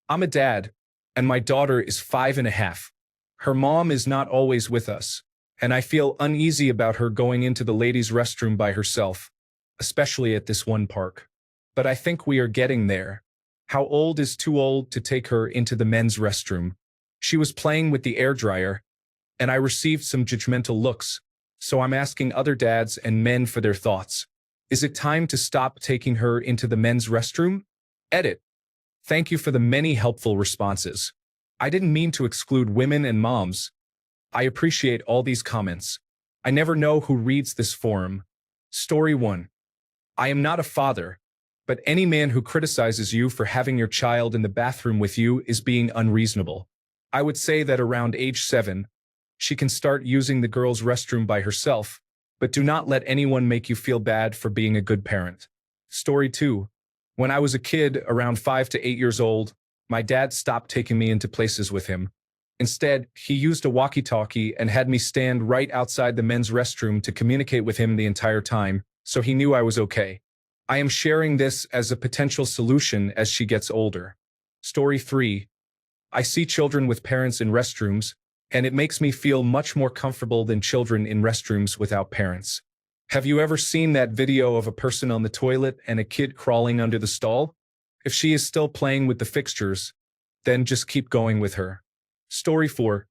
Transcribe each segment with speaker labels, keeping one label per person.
Speaker 1: I'm a dad, and my daughter is 5.5. Her mom is not always with us, and I feel uneasy about her going into the ladies' restroom by herself, especially at this one park. But I think we are getting there. How old is too old to take her into the men's restroom? She was playing with the air dryer, and I received some judgmental looks, so I'm asking other dads and men for their thoughts. Is it time to stop taking her into the men's restroom? Edit. Thank you for the many helpful responses. I didn't mean to exclude women and moms. I appreciate all these comments. I never know who reads this forum. Story 1. I am not a father, but any man who criticizes you for having your child in the bathroom with you is being unreasonable. I would say that around age 7, she can start using the girls' restroom by herself, but do not let anyone make you feel bad for being a good parent. Story 2. When I was a kid, around 5 to 8 years old, my dad stopped taking me into places with him. Instead, he used a walkie-talkie and had me stand right outside the men's restroom to communicate with him the entire time, so he knew I was okay. I am sharing this as a potential solution as she gets older. Story 3. I see children with parents in restrooms, and it makes me feel much more comfortable than children in restrooms without parents. Have you ever seen that video of a person on the toilet and a kid crawling under the stall? If she is still playing with the fixtures, then just keep going with her. Story 4.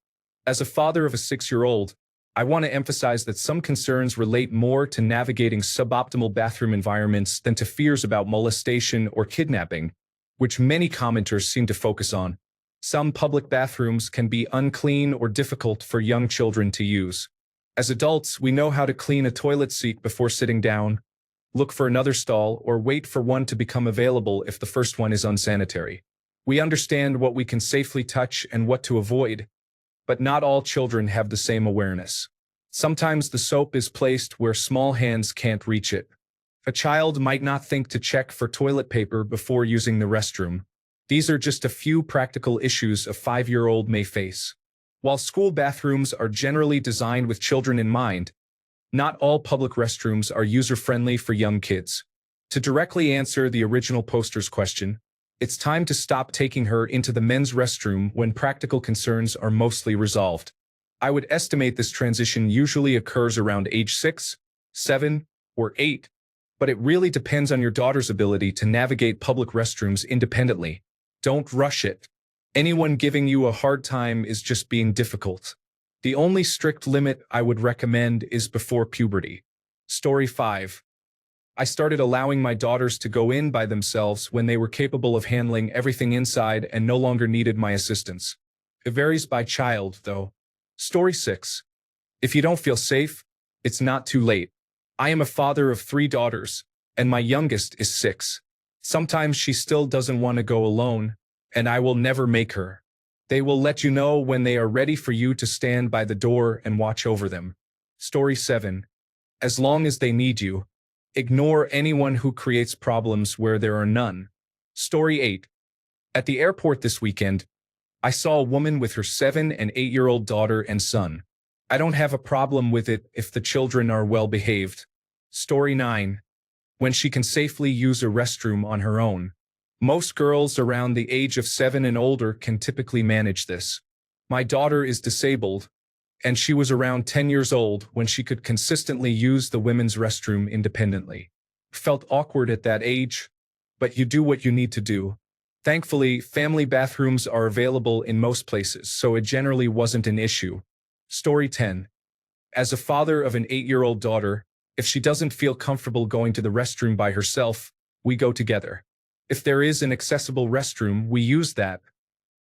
Speaker 1: As a father of a 6-year-old, I want to emphasize that some concerns relate more to navigating suboptimal bathroom environments than to fears about molestation or kidnapping, which many commenters seem to focus on. Some public bathrooms can be unclean or difficult for young children to use. As adults, we know how to clean a toilet seat before sitting down, look for another stall, or wait for one to become available if the first one is unsanitary. We understand what we can safely touch and what to avoid, but not all children have the same awareness. Sometimes the soap is placed where small hands can't reach it. A child might not think to check for toilet paper before using the restroom. These are just a few practical issues a 5-year-old may face. While school bathrooms are generally designed with children in mind, not all public restrooms are user-friendly for young kids. To directly answer the original poster's question, it's time to stop taking her into the men's restroom when practical concerns are mostly resolved. I would estimate this transition usually occurs around age 6, 7, or 8, but it really depends on your daughter's ability to navigate public restrooms independently. Don't rush it. Anyone giving you a hard time is just being difficult. The only strict limit I would recommend is before puberty. Story 5. I started allowing my daughters to go in by themselves when they were capable of handling everything inside and no longer needed my assistance. It varies by child, though. Story 6. If you don't feel safe, it's not too late. I am a father of 3 daughters, and my youngest is 6. Sometimes she still doesn't want to go alone, and I will never make her. They will let you know when they are ready for you to stand by the door and watch over them. Story 7. As long as they need you, ignore anyone who creates problems where there are none. Story 8. At the airport this weekend, I saw a woman with her 7 and 8-year-old daughter and son. I don't have a problem with it if the children are well behaved. Story 9. When she can safely use a restroom on her own. Most girls around the age of 7 and older can typically manage this. My daughter is disabled, and she was around 10 years old when she could consistently use the women's restroom independently. Felt awkward at that age, but you do what you need to do. Thankfully, family bathrooms are available in most places, so it generally wasn't an issue. Story 10. As a father of an 8-year-old daughter, if she doesn't feel comfortable going to the restroom by herself, we go together. If there is an accessible restroom, we use that.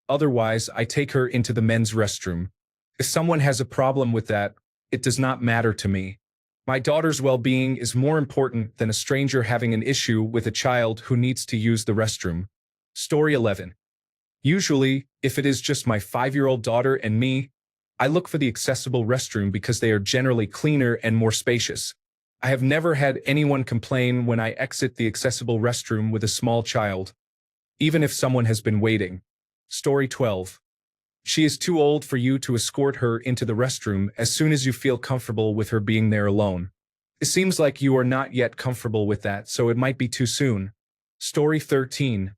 Speaker 1: Otherwise, I take her into the men's restroom. If someone has a problem with that, it does not matter to me. My daughter's well-being is more important than a stranger having an issue with a child who needs to use the restroom. Story 11. Usually, if it is just my 5-year-old daughter and me, I look for the accessible restroom because they are generally cleaner and more spacious. I have never had anyone complain when I exit the accessible restroom with a small child, even if someone has been waiting. Story 12. She is too old for you to escort her into the restroom as soon as you feel comfortable with her being there alone. It seems like you are not yet comfortable with that, so it might be too soon. Story 13.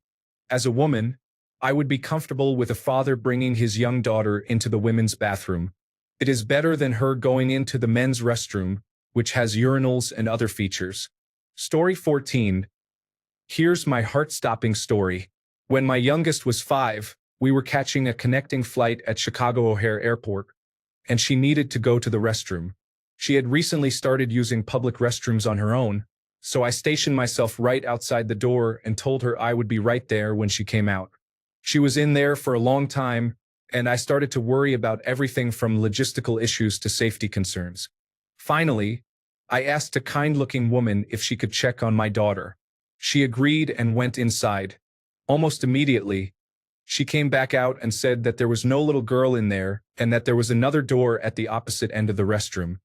Speaker 1: As a woman, I would be comfortable with a father bringing his young daughter into the women's bathroom. It is better than her going into the men's restroom, which has urinals and other features. Story 14. Here's my heart-stopping story. When my youngest was 5, we were catching a connecting flight at Chicago O'Hare Airport, and she needed to go to the restroom. She had recently started using public restrooms on her own, so I stationed myself right outside the door and told her I would be right there when she came out. She was in there for a long time, and I started to worry about everything from logistical issues to safety concerns. Finally, I asked a kind-looking woman if she could check on my daughter. She agreed and went inside. Almost immediately, she came back out and said that there was no little girl in there and that there was another door at the opposite end of the restroom.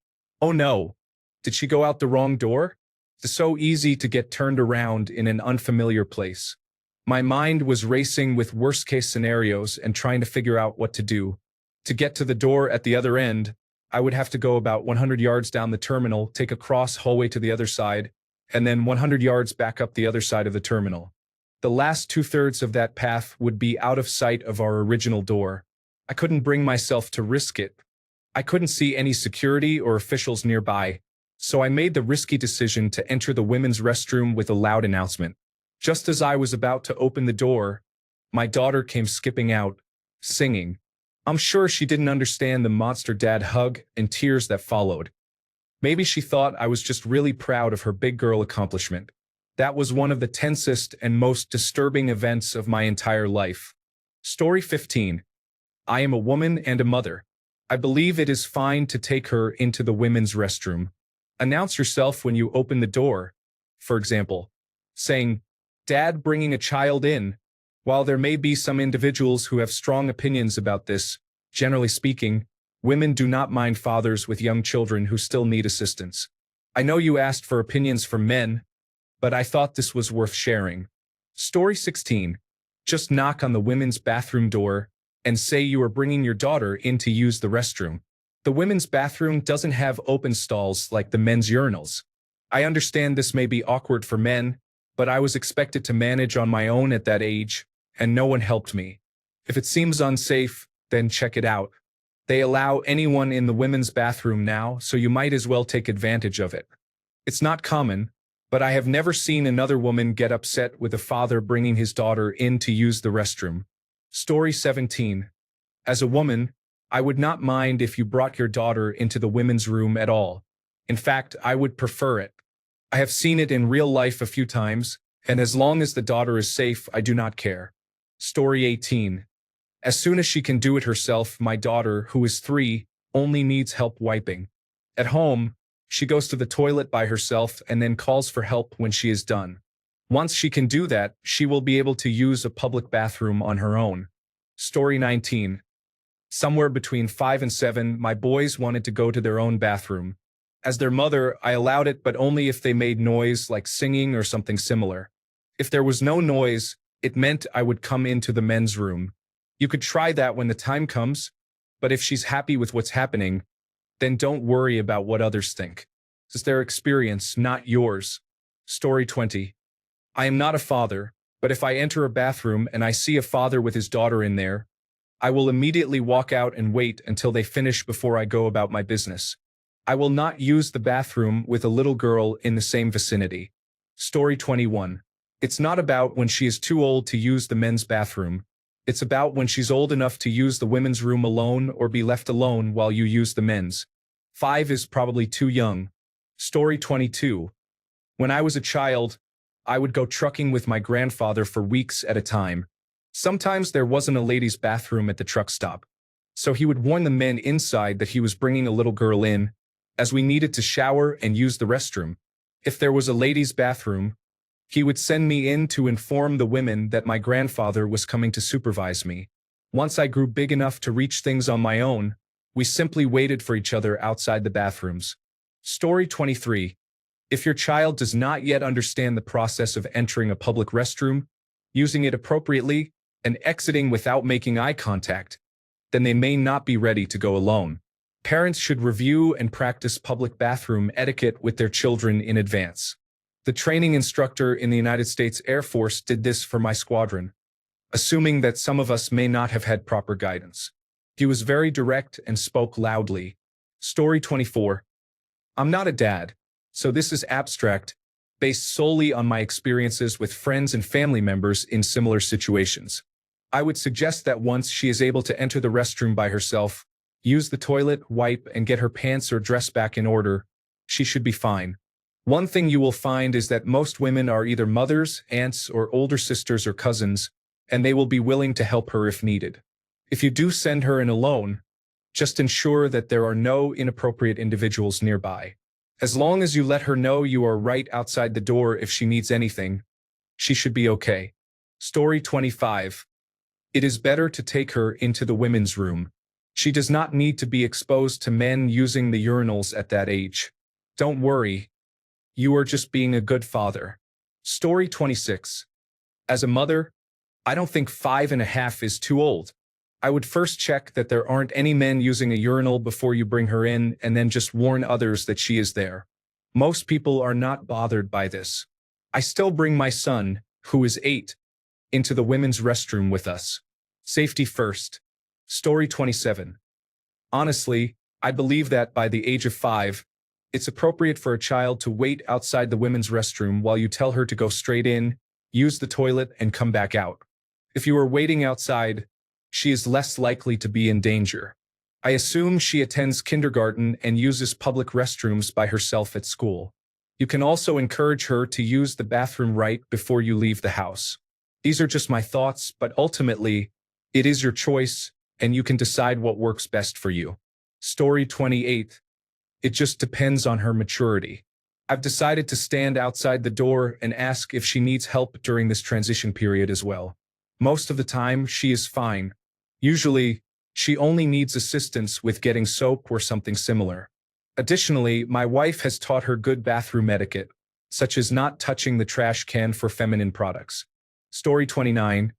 Speaker 1: Oh no! Did she go out the wrong door? It's so easy to get turned around in an unfamiliar place. My mind was racing with worst-case scenarios and trying to figure out what to do. To get to the door at the other end, I would have to go about 100 yards down the terminal, take a cross hallway to the other side, and then 100 yards back up the other side of the terminal. The last 2/3 of that path would be out of sight of our original door. I couldn't bring myself to risk it. I couldn't see any security or officials nearby, so I made the risky decision to enter the women's restroom with a loud announcement. Just as I was about to open the door, my daughter came skipping out, singing. I'm sure she didn't understand the monster dad hug and tears that followed. Maybe she thought I was just really proud of her big girl accomplishment. That was one of the tensest and most disturbing events of my entire life. Story 15. I am a woman and a mother. I believe it is fine to take her into the women's restroom. Announce yourself when you open the door. For example, saying, Dad bringing a child in. While there may be some individuals who have strong opinions about this, generally speaking, women do not mind fathers with young children who still need assistance. I know you asked for opinions from men, but I thought this was worth sharing. Story 16. Just knock on the women's bathroom door and say you are bringing your daughter in to use the restroom. The women's bathroom doesn't have open stalls like the men's urinals. I understand this may be awkward for men, but I was expected to manage on my own at that age, and no one helped me. If it seems unsafe, then check it out. They allow anyone in the women's bathroom now, so you might as well take advantage of it. It's not common, but I have never seen another woman get upset with a father bringing his daughter in to use the restroom. Story 17. As a woman, I would not mind if you brought your daughter into the women's room at all. In fact, I would prefer it. I have seen it in real life a few times, and as long as the daughter is safe, I do not care. Story 18. As soon as she can do it herself, my daughter, who is 3, only needs help wiping. At home, she goes to the toilet by herself and then calls for help when she is done. Once she can do that, she will be able to use a public bathroom on her own. Story 19. Somewhere between 5 and 7, my boys wanted to go to their own bathroom. As their mother, I allowed it, but only if they made noise like singing or something similar. If there was no noise, it meant I would come into the men's room. You could try that when the time comes, but if she's happy with what's happening, then don't worry about what others think. It's their experience, not yours. Story 20. I am not a father, but if I enter a bathroom and I see a father with his daughter in there, I will immediately walk out and wait until they finish before I go about my business. I will not use the bathroom with a little girl in the same vicinity. Story 21. It's not about when she is too old to use the men's bathroom. It's about when she's old enough to use the women's room alone or be left alone while you use the men's. 5 is probably too young. Story 22. When I was a child, I would go trucking with my grandfather for weeks at a time. Sometimes there wasn't a ladies' bathroom at the truck stop, so he would warn the men inside that he was bringing a little girl in, as we needed to shower and use the restroom. If there was a ladies' bathroom, he would send me in to inform the women that my grandfather was coming to supervise me. Once I grew big enough to reach things on my own, we simply waited for each other outside the bathrooms. Story 23. If your child does not yet understand the process of entering a public restroom, using it appropriately, and exiting without making eye contact, then they may not be ready to go alone. Parents should review and practice public bathroom etiquette with their children in advance. The training instructor in the United States Air Force did this for my squadron. assuming that some of us may not have had proper guidance. He was very direct and spoke loudly. Story 24. I'm not a dad, so this is abstract, based solely on my experiences with friends and family members in similar situations. I would suggest that once she is able to enter the restroom by herself, use the toilet, wipe, and get her pants or dress back in order, she should be fine. One thing you will find is that most women are either mothers, aunts, or older sisters or cousins, and they will be willing to help her if needed. If you do send her in alone, just ensure that there are no inappropriate individuals nearby. As long as you let her know you are right outside the door if she needs anything, she should be okay. Story 25. It is better to take her into the women's room. She does not need to be exposed to men using the urinals at that age. Don't worry. You are just being a good father. Story 26. As a mother, I don't think 5.5 is too old. I would first check that there aren't any men using a urinal before you bring her in, and then just warn others that she is there. Most people are not bothered by this. I still bring my son, who is 8, into the women's restroom with us. Safety first. Story 27. Honestly, I believe that by the age of 5, it's appropriate for a child to wait outside the women's restroom while you tell her to go straight in, use the toilet, and come back out. If you are waiting outside, she is less likely to be in danger. I assume she attends kindergarten and uses public restrooms by herself at school. You can also encourage her to use the bathroom right before you leave the house. These are just my thoughts, but ultimately, it is your choice, and you can decide what works best for you. Story 28. It just depends on her maturity. I've decided to stand outside the door and ask if she needs help during this transition period as well. Most of the time, she is fine. Usually, she only needs assistance with getting soap or something similar. Additionally, my wife has taught her good bathroom etiquette, such as not touching the trash can for feminine products. Story 29.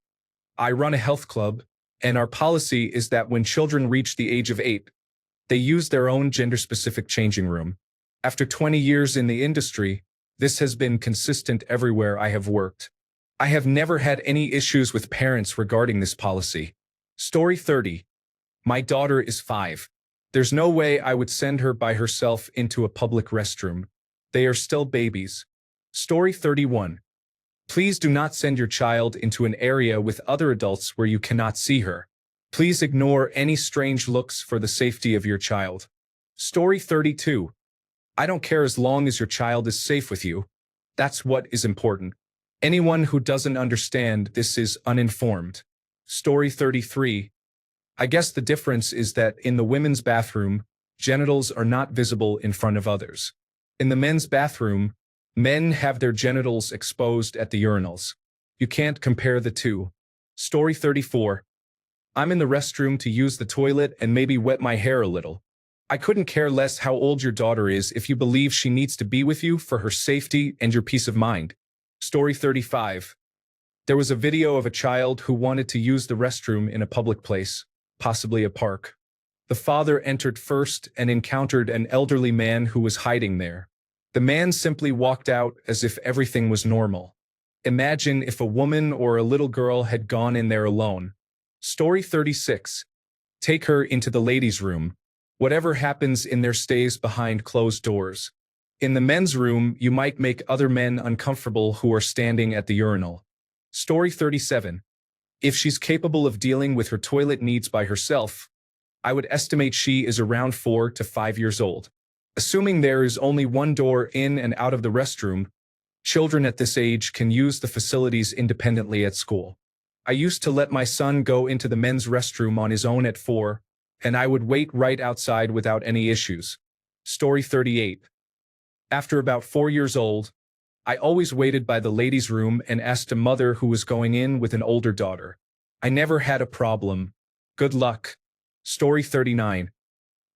Speaker 1: I run a health club, and our policy is that when children reach the age of 8, they use their own gender-specific changing room. After 20 years in the industry, this has been consistent everywhere I have worked. I have never had any issues with parents regarding this policy. Story 30. My daughter is 5. There's no way I would send her by herself into a public restroom. They are still babies. Story 31. Please do not send your child into an area with other adults where you cannot see her. Please ignore any strange looks for the safety of your child. Story 32. I don't care as long as your child is safe with you. That's what is important. Anyone who doesn't understand this is uninformed. Story 33. I guess the difference is that in the women's bathroom, genitals are not visible in front of others. In the men's bathroom, men have their genitals exposed at the urinals. You can't compare the two. Story 34. I'm in the restroom to use the toilet and maybe wet my hair a little. I couldn't care less how old your daughter is if you believe she needs to be with you for her safety and your peace of mind. Story 35. There was a video of a child who wanted to use the restroom in a public place, possibly a park. The father entered first and encountered an elderly man who was hiding there. The man simply walked out as if everything was normal. Imagine if a woman or a little girl had gone in there alone. Story 36. Take her into the ladies' room. Whatever happens in there stays behind closed doors. In the men's room, you might make other men uncomfortable who are standing at the urinal. Story 37. If she's capable of dealing with her toilet needs by herself, I would estimate she is around 4 to 5 years old. Assuming there is only one door in and out of the restroom, children at this age can use the facilities independently at school. I used to let my son go into the men's restroom on his own at 4, and I would wait right outside without any issues. Story 38. After about 4 years old, I always waited by the ladies' room and asked a mother who was going in with an older daughter. I never had a problem. Good luck. Story 39.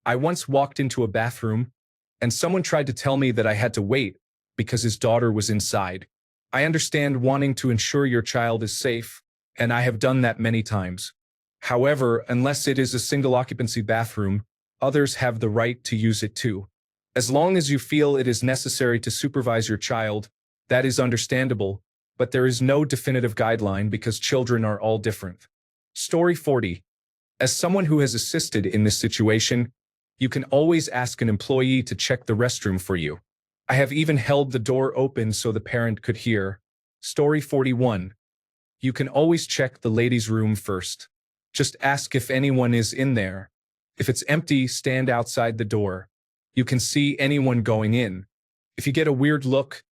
Speaker 1: I once walked into a bathroom, and someone tried to tell me that I had to wait because his daughter was inside. I understand wanting to ensure your child is safe, and I have done that many times. However, unless it is a single-occupancy bathroom, others have the right to use it too. As long as you feel it is necessary to supervise your child, that is understandable, but there is no definitive guideline because children are all different. Story 40. As someone who has assisted in this situation, you can always ask an employee to check the restroom for you. I have even held the door open so the parent could hear. Story 41. You can always check the ladies' room first. Just ask if anyone is in there. If it's empty, stand outside the door. You can see anyone going in. If you get a weird look,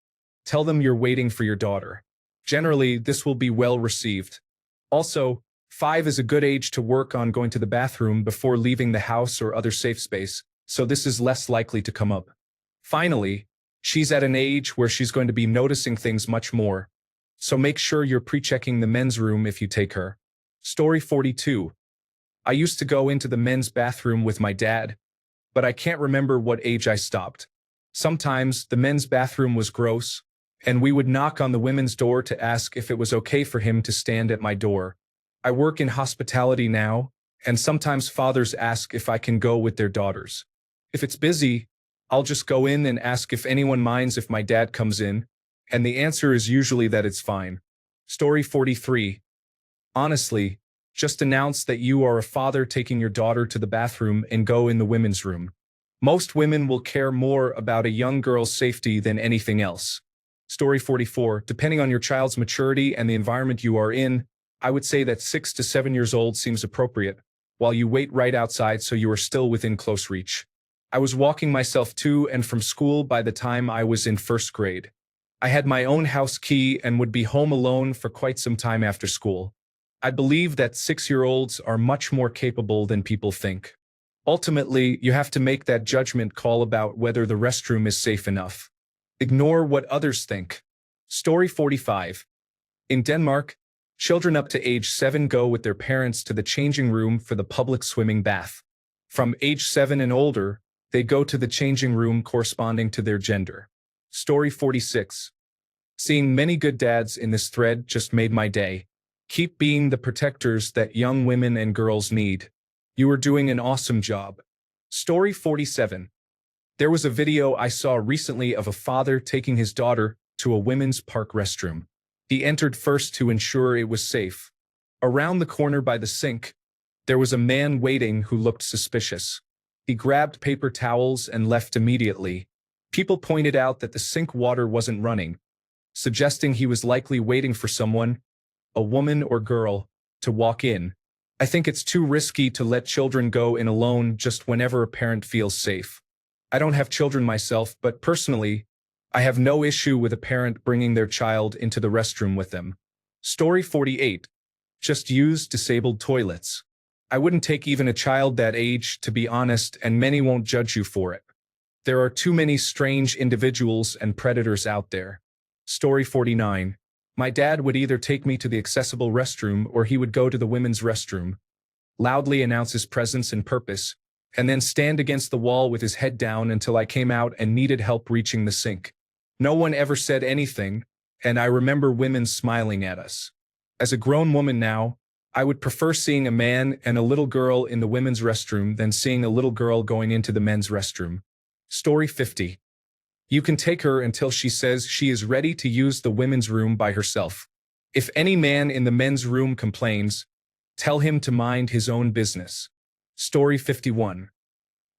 Speaker 1: tell them you're waiting for your daughter. Generally, this will be well received. Also, 5 is a good age to work on going to the bathroom before leaving the house or other safe space, so this is less likely to come up. Finally, she's at an age where she's going to be noticing things much more, so make sure you're pre-checking the men's room if you take her. Story 42. I used to go into the men's bathroom with my dad, but I can't remember what age I stopped. Sometimes the men's bathroom was gross, and we would knock on the women's door to ask if it was okay for him to stand at my door. I work in hospitality now, and sometimes fathers ask if I can go with their daughters. If it's busy, I'll just go in and ask if anyone minds if my dad comes in, and the answer is usually that it's fine. Story 43. Honestly, just announce that you are a father taking your daughter to the bathroom and go in the women's room. Most women will care more about a young girl's safety than anything else. Story 44. Depending on your child's maturity and the environment you are in, I would say that 6 to 7 years old seems appropriate, while you wait right outside so you are still within close reach. I was walking myself to and from school by the time I was in first grade. I had my own house key and would be home alone for quite some time after school. I believe that 6-year-olds are much more capable than people think. Ultimately, you have to make that judgment call about whether the restroom is safe enough. Ignore what others think. Story 45. In Denmark, children up to age 7 go with their parents to the changing room for the public swimming bath. From age 7 and older, they go to the changing room corresponding to their gender. Story 46. Seeing many good dads in this thread just made my day. Keep being the protectors that young women and girls need. You are doing an awesome job. Story 47. There was a video I saw recently of a father taking his daughter to a women's park restroom. He entered first to ensure it was safe. Around the corner by the sink, there was a man waiting who looked suspicious. He grabbed paper towels and left immediately. People pointed out that the sink water wasn't running, suggesting he was likely waiting for someone, a woman or girl, to walk in. I think it's too risky to let children go in alone just whenever a parent feels safe. I don't have children myself, but personally, I have no issue with a parent bringing their child into the restroom with them. Story 48. Just use disabled toilets. I wouldn't take even a child that age, to be honest, and many won't judge you for it. There are too many strange individuals and predators out there. Story 49. My dad would either take me to the accessible restroom or he would go to the women's restroom, loudly announce his presence and purpose, and then stand against the wall with his head down until I came out and needed help reaching the sink. No one ever said anything, and I remember women smiling at us. As a grown woman now, I would prefer seeing a man and a little girl in the women's restroom than seeing a little girl going into the men's restroom. Story 50. You can take her until she says she is ready to use the women's room by herself. If any man in the men's room complains, tell him to mind his own business. Story 51.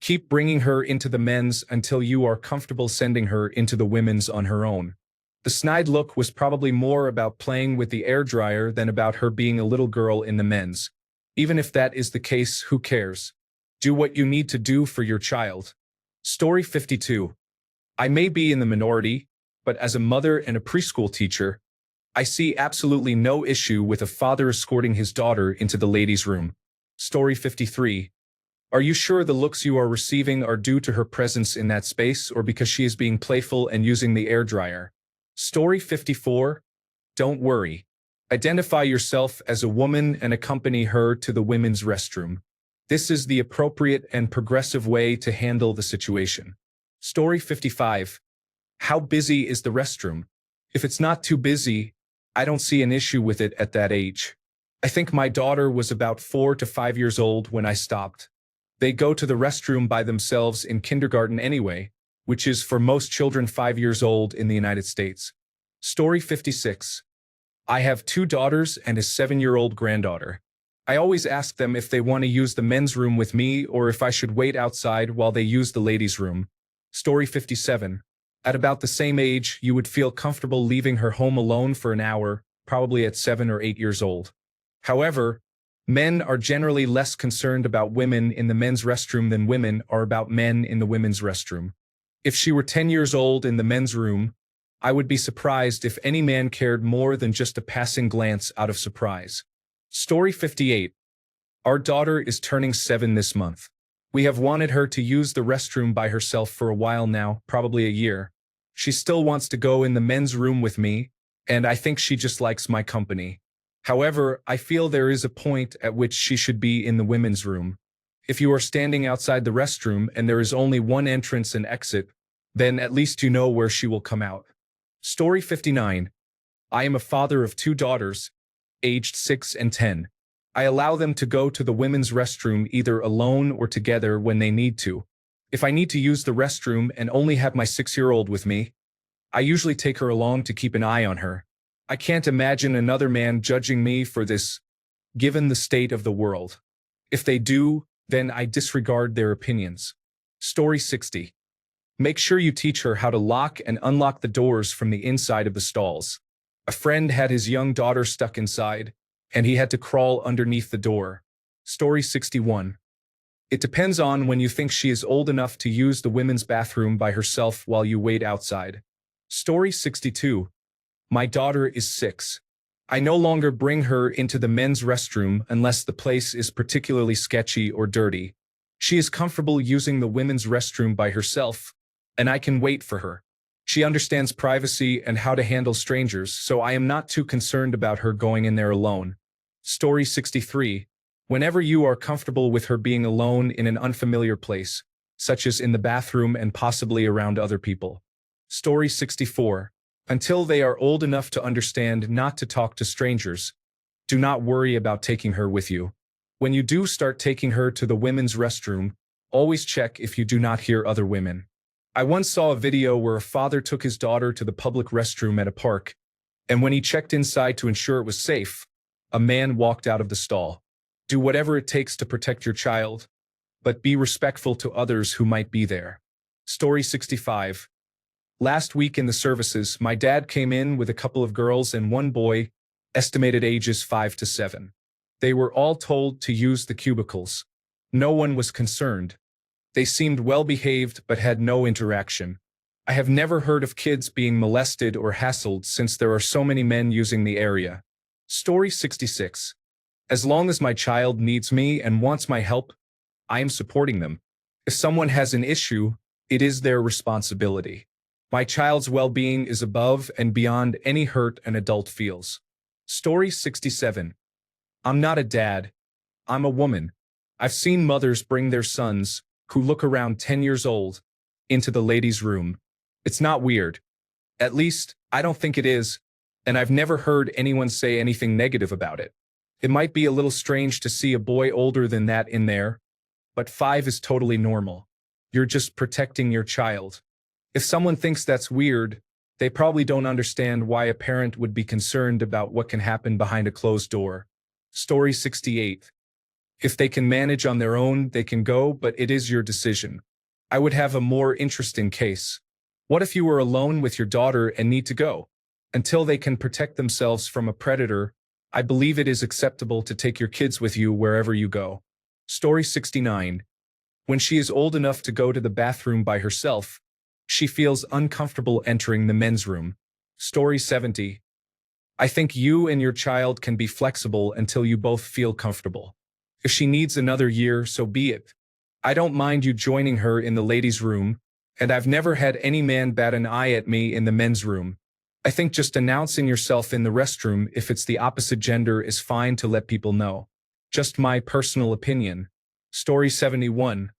Speaker 1: Keep bringing her into the men's until you are comfortable sending her into the women's on her own. The snide look was probably more about playing with the air dryer than about her being a little girl in the men's. Even if that is the case, who cares? Do what you need to do for your child. Story 52. I may be in the minority, but as a mother and a preschool teacher, I see absolutely no issue with a father escorting his daughter into the ladies' room. Story 53. Are you sure the looks you are receiving are due to her presence in that space or because she is being playful and using the air dryer? Story 54. Don't worry. Identify yourself as a woman and accompany her to the women's restroom. This is the appropriate and progressive way to handle the situation. Story 55. How busy is the restroom? If it's not too busy, I don't see an issue with it at that age. I think my daughter was about 4 to 5 years old when I stopped. They go to the restroom by themselves in kindergarten anyway, which is for most children 5 years old in the United States. Story 56. I have 2 daughters and a 7-year-old granddaughter. I always ask them if they want to use the men's room with me or if I should wait outside while they use the ladies' room. Story 57. At about the same age, you would feel comfortable leaving her home alone for an hour, probably at 7 or 8 years old. However, men are generally less concerned about women in the men's restroom than women are about men in the women's restroom. If she were 10 years old in the men's room, I would be surprised if any man cared more than just a passing glance out of surprise. Story 58. Our daughter is turning 7 this month. We have wanted her to use the restroom by herself for a while now, probably a year. She still wants to go in the men's room with me, and I think she just likes my company. However, I feel there is a point at which she should be in the women's room. If you are standing outside the restroom and there is only one entrance and exit, then at least you know where she will come out. Story 59. I am a father of 2 daughters, aged 6 and 10. I allow them to go to the women's restroom either alone or together when they need to. If I need to use the restroom and only have my 6-year-old with me, I usually take her along to keep an eye on her. I can't imagine another man judging me for this, given the state of the world. If they do, then I disregard their opinions. Story 60. Make sure you teach her how to lock and unlock the doors from the inside of the stalls. A friend had his young daughter stuck inside, and he had to crawl underneath the door. Story 61. It depends on when you think she is old enough to use the women's bathroom by herself while you wait outside. Story 62. My daughter is 6. I no longer bring her into the men's restroom unless the place is particularly sketchy or dirty. She is comfortable using the women's restroom by herself, and I can wait for her. She understands privacy and how to handle strangers, so I am not too concerned about her going in there alone. Story 63. Whenever you are comfortable with her being alone in an unfamiliar place, such as in the bathroom and possibly around other people. Story 64. Until they are old enough to understand not to talk to strangers, do not worry about taking her with you. When you do start taking her to the women's restroom, always check if you do not hear other women. I once saw a video where a father took his daughter to the public restroom at a park, and when he checked inside to ensure it was safe, a man walked out of the stall. Do whatever it takes to protect your child, but be respectful to others who might be there. Story 65. Last week in the services, my dad came in with a couple of girls and one boy, estimated ages 5 to 7. They were all told to use the cubicles. No one was concerned. They seemed well-behaved but had no interaction. I have never heard of kids being molested or hassled since there are so many men using the area. Story 66. As long as my child needs me and wants my help, I am supporting them. If someone has an issue, it is their responsibility. My child's well-being is above and beyond any hurt an adult feels. Story 67. I'm not a dad. I'm a woman. I've seen mothers bring their sons, who look around 10 years old, into the ladies' room. It's not weird. At least, I don't think it is, and I've never heard anyone say anything negative about it. It might be a little strange to see a boy older than that in there, but 5 is totally normal. You're just protecting your child. If someone thinks that's weird, they probably don't understand why a parent would be concerned about what can happen behind a closed door. Story 68. If they can manage on their own, they can go, but it is your decision. I would have a more interesting case. What if you were alone with your daughter and need to go? Until they can protect themselves from a predator, I believe it is acceptable to take your kids with you wherever you go. Story 69. When she is old enough to go to the bathroom by herself, she feels uncomfortable entering the men's room. Story 70. I think you and your child can be flexible until you both feel comfortable. If she needs another year, so be it. I don't mind you joining her in the ladies' room, and I've never had any man bat an eye at me in the men's room. I think just announcing yourself in the restroom if it's the opposite gender is fine to let people know. Just my personal opinion. Story 71.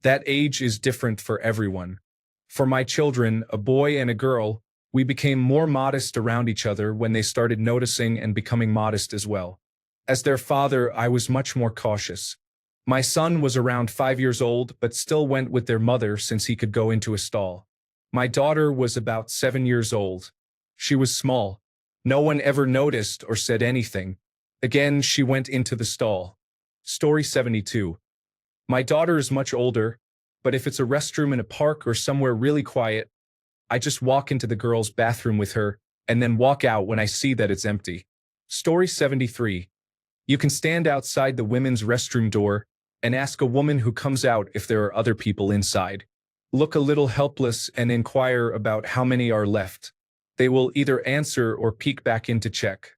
Speaker 1: That age is different for everyone. For my children, a boy and a girl, we became more modest around each other when they started noticing and becoming modest as well. As their father, I was much more cautious. My son was around 5 years old, but still went with their mother since he could go into a stall. My daughter was about 7 years old. She was small, No one ever noticed or said anything. Again, she went into the stall. Story 72. My daughter is much older, but if it's a restroom in a park or somewhere really quiet, I just walk into the girls' bathroom with her and then walk out when I see that it's empty. Story 73. You can stand outside the women's restroom door and ask a woman who comes out if there are other people inside. Look a little helpless and inquire about how many are left. They will either answer or peek back in to check.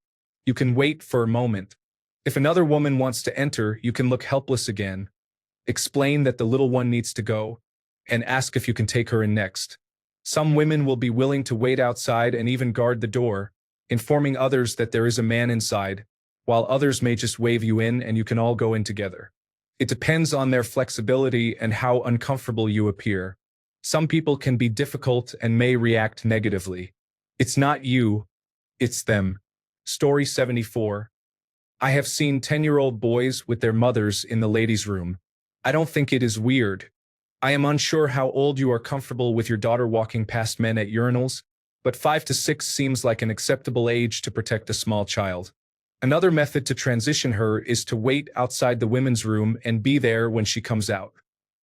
Speaker 1: You can wait for a moment. If another woman wants to enter, you can look helpless again. Explain that the little one needs to go, and ask if you can take her in next. Some women will be willing to wait outside and even guard the door, informing others that there is a man inside, while others may just wave you in and you can all go in together. It depends on their flexibility and how uncomfortable you appear. Some people can be difficult and may react negatively. It's not you, it's them. Story 74. I have seen 10-year-old boys with their mothers in the ladies' room. I don't think it is weird. I am unsure how old you are comfortable with your daughter walking past men at urinals, but 5 to 6 seems like an acceptable age to protect a small child. Another method to transition her is to wait outside the women's room and be there when she comes out.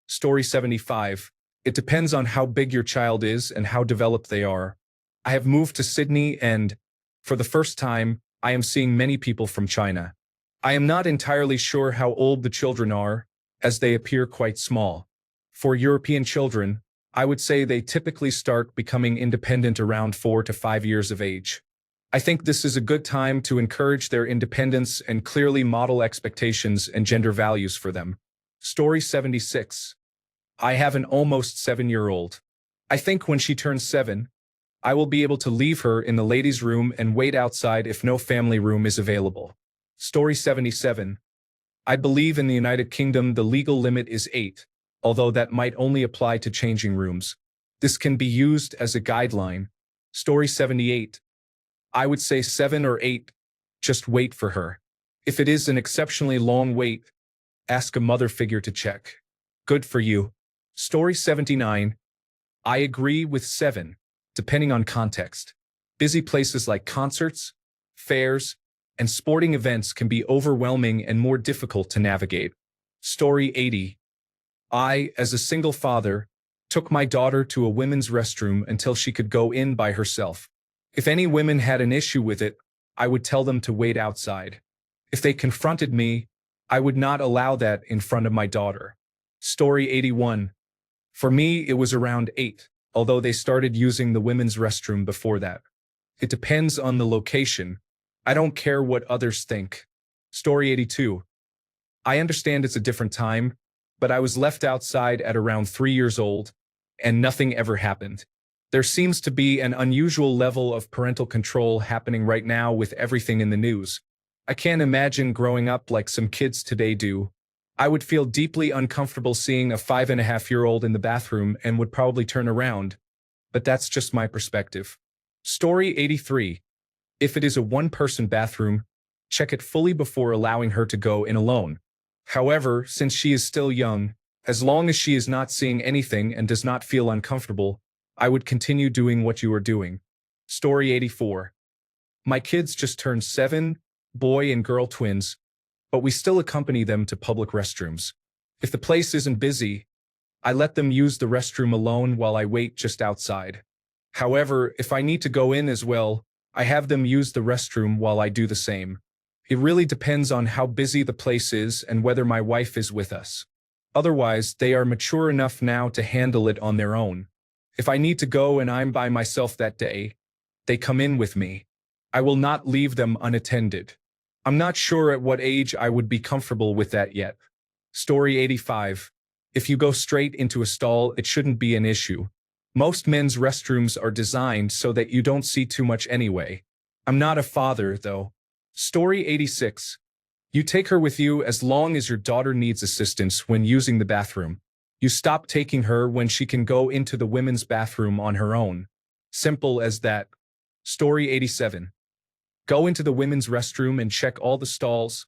Speaker 1: Story 75. It depends on how big your child is and how developed they are. I have moved to Sydney and, for the first time, I am seeing many people from China. I am not entirely sure how old the children are, as they appear quite small. For European children, I would say they typically start becoming independent around 4 to 5 years of age. I think this is a good time to encourage their independence and clearly model expectations and gender values for them. Story 76. I have an almost 7-year-old. I think when she turns 7, I will be able to leave her in the ladies' room and wait outside if no family room is available. Story 77. I believe in the United Kingdom the legal limit is 8, although that might only apply to changing rooms. This can be used as a guideline. Story 78. I would say 7 or 8. Just wait for her. If it is an exceptionally long wait, ask a mother figure to check. Good for you. Story 79. I agree with 7, depending on context. Busy places like concerts, fairs, and sporting events can be overwhelming and more difficult to navigate. Story 80. I, as a single father, took my daughter to a women's restroom until she could go in by herself. If any women had an issue with it, I would tell them to wait outside. If they confronted me, I would not allow that in front of my daughter. Story 81. For me, it was around 8, although they started using the women's restroom before that. It depends on the location. I don't care what others think. Story 82. I understand it's a different time, but I was left outside at around 3 years old, and nothing ever happened. There seems to be an unusual level of parental control happening right now with everything in the news. I can't imagine growing up like some kids today do. I would feel deeply uncomfortable seeing a 5.5-year-old in the bathroom and would probably turn around. But that's just my perspective. Story 83. If it is a one-person bathroom, check it fully before allowing her to go in alone. However, since she is still young, as long as she is not seeing anything and does not feel uncomfortable, I would continue doing what you are doing. Story 84. My kids just turned 7, boy and girl twins, but we still accompany them to public restrooms. If the place isn't busy, I let them use the restroom alone while I wait just outside. However, if I need to go in as well, I have them use the restroom while I do the same. It really depends on how busy the place is and whether my wife is with us. Otherwise, they are mature enough now to handle it on their own. If I need to go and I'm by myself that day, they come in with me. I will not leave them unattended. I'm not sure at what age I would be comfortable with that yet. Story 85. If you go straight into a stall, it shouldn't be an issue. Most men's restrooms are designed so that you don't see too much anyway. I'm not a father, though. Story 86. You take her with you as long as your daughter needs assistance when using the bathroom. You stop taking her when she can go into the women's bathroom on her own. Simple as that. Story 87. Go into the women's restroom and check all the stalls,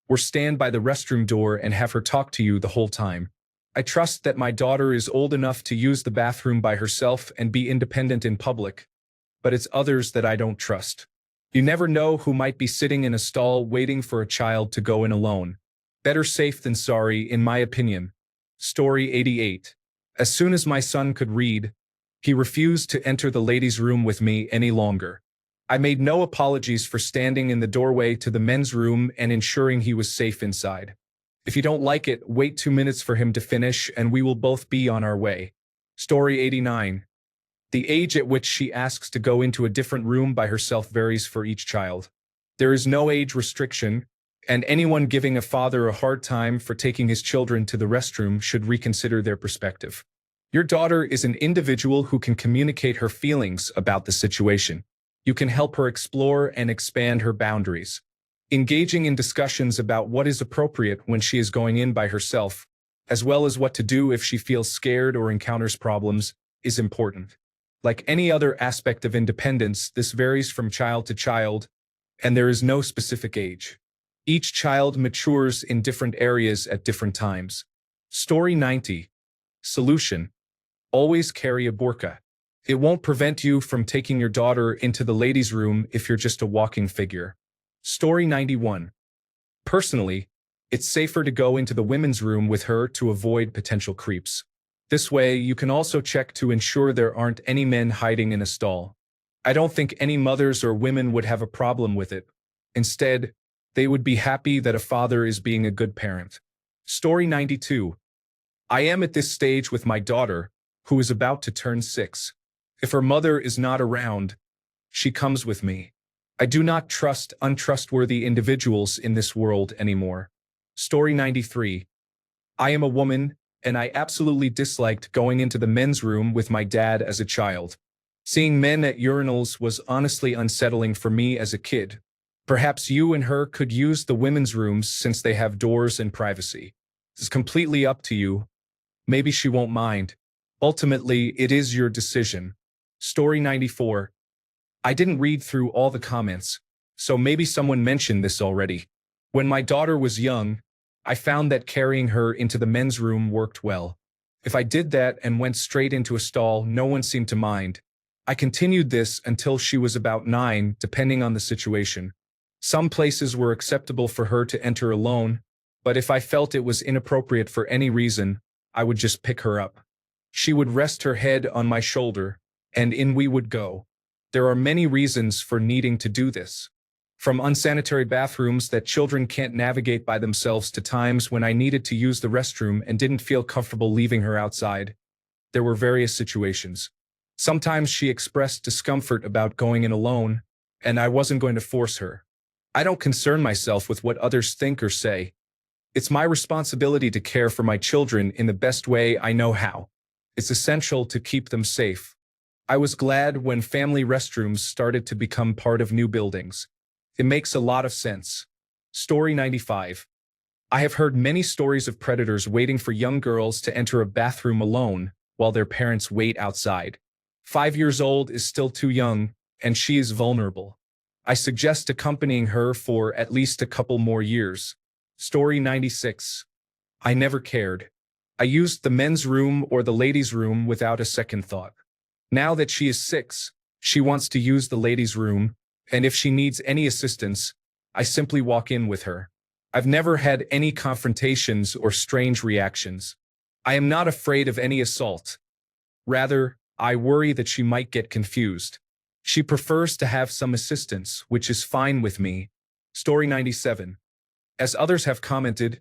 Speaker 1: or stand by the restroom door and have her talk to you the whole time. I trust that my daughter is old enough to use the bathroom by herself and be independent in public, but it's others that I don't trust. You never know who might be sitting in a stall waiting for a child to go in alone. Better safe than sorry, in my opinion. Story 88. As soon as my son could read, he refused to enter the ladies' room with me any longer. I made no apologies for standing in the doorway to the men's room and ensuring he was safe inside. If you don't like it, wait 2 minutes for him to finish and we will both be on our way. Story 89. The age at which she asks to go into a different room by herself varies for each child. There is no age restriction, and anyone giving a father a hard time for taking his children to the restroom should reconsider their perspective. Your daughter is an individual who can communicate her feelings about the situation. You can help her explore and expand her boundaries. Engaging in discussions about what is appropriate when she is going in by herself, as well as what to do if she feels scared or encounters problems, is important. Like any other aspect of independence, this varies from child to child, and there is no specific age. Each child matures in different areas at different times. Story 90. Solution. Always carry a burqa. It won't prevent you from taking your daughter into the ladies' room if you're just a walking figure. Story 91. Personally, it's safer to go into the women's room with her to avoid potential creeps. This way, you can also check to ensure there aren't any men hiding in a stall. I don't think any mothers or women would have a problem with it. Instead, they would be happy that a father is being a good parent. Story 92. I am at this stage with my daughter, who is about to turn 6. If her mother is not around, she comes with me. I do not trust untrustworthy individuals in this world anymore. Story 93. I am a woman, and I absolutely disliked going into the men's room with my dad as a child. Seeing men at urinals was honestly unsettling for me as a kid. Perhaps you and her could use the women's rooms since they have doors and privacy. It's completely up to you. Maybe she won't mind. Ultimately, it is your decision. Story 94. I didn't read through all the comments, so maybe someone mentioned this already. When my daughter was young, I found that carrying her into the men's room worked well. If I did that and went straight into a stall, no one seemed to mind. I continued this until she was about 9, depending on the situation. Some places were acceptable for her to enter alone, but if I felt it was inappropriate for any reason, I would just pick her up. She would rest her head on my shoulder, and in we would go. There are many reasons for needing to do this. From unsanitary bathrooms that children can't navigate by themselves to times when I needed to use the restroom and didn't feel comfortable leaving her outside. There were various situations. Sometimes she expressed discomfort about going in alone, and I wasn't going to force her. I don't concern myself with what others think or say. It's my responsibility to care for my children in the best way I know how. It's essential to keep them safe. I was glad when family restrooms started to become part of new buildings. It makes a lot of sense. Story 95. I have heard many stories of predators waiting for young girls to enter a bathroom alone while their parents wait outside. 5 years old is still too young, and she is vulnerable. I suggest accompanying her for at least a couple more years. Story 96. I never cared. I used the men's room or the ladies' room without a second thought. Now that she is 6, she wants to use the ladies' room, and if she needs any assistance, I simply walk in with her. I've never had any confrontations or strange reactions. I am not afraid of any assault. Rather, I worry that she might get confused. She prefers to have some assistance, which is fine with me. Story 97. As others have commented,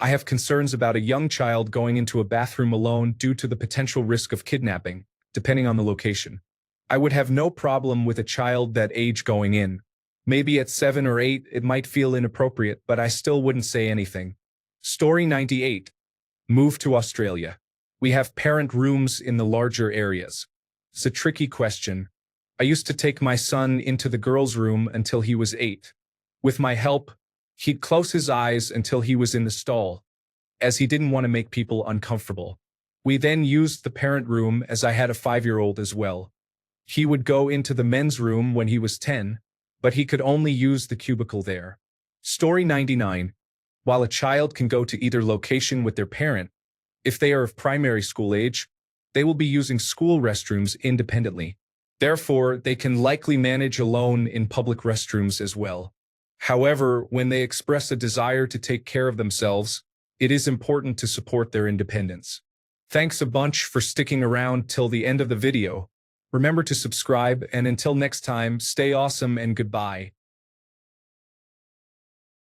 Speaker 1: I have concerns about a young child going into a bathroom alone due to the potential risk of kidnapping, depending on the location. I would have no problem with a child that age going in. Maybe at 7 or 8 it might feel inappropriate, but I still wouldn't say anything. Story 98. Move to Australia. We have parent rooms in the larger areas. It's a tricky question. I used to take my son into the girls' room until he was 8. With my help, he'd close his eyes until he was in the stall, as he didn't want to make people uncomfortable. We then used the parent room as I had a 5-year-old as well. He would go into the men's room when he was 10, but he could only use the cubicle there. Story 99. While a child can go to either location with their parent, if they are of primary school age, they will be using school restrooms independently. Therefore, they can likely manage alone in public restrooms as well. However, when they express a desire to take care of themselves, it is important to support their independence. Thanks a bunch for sticking around till the end of the video. Remember to subscribe, and until next time, stay awesome and goodbye.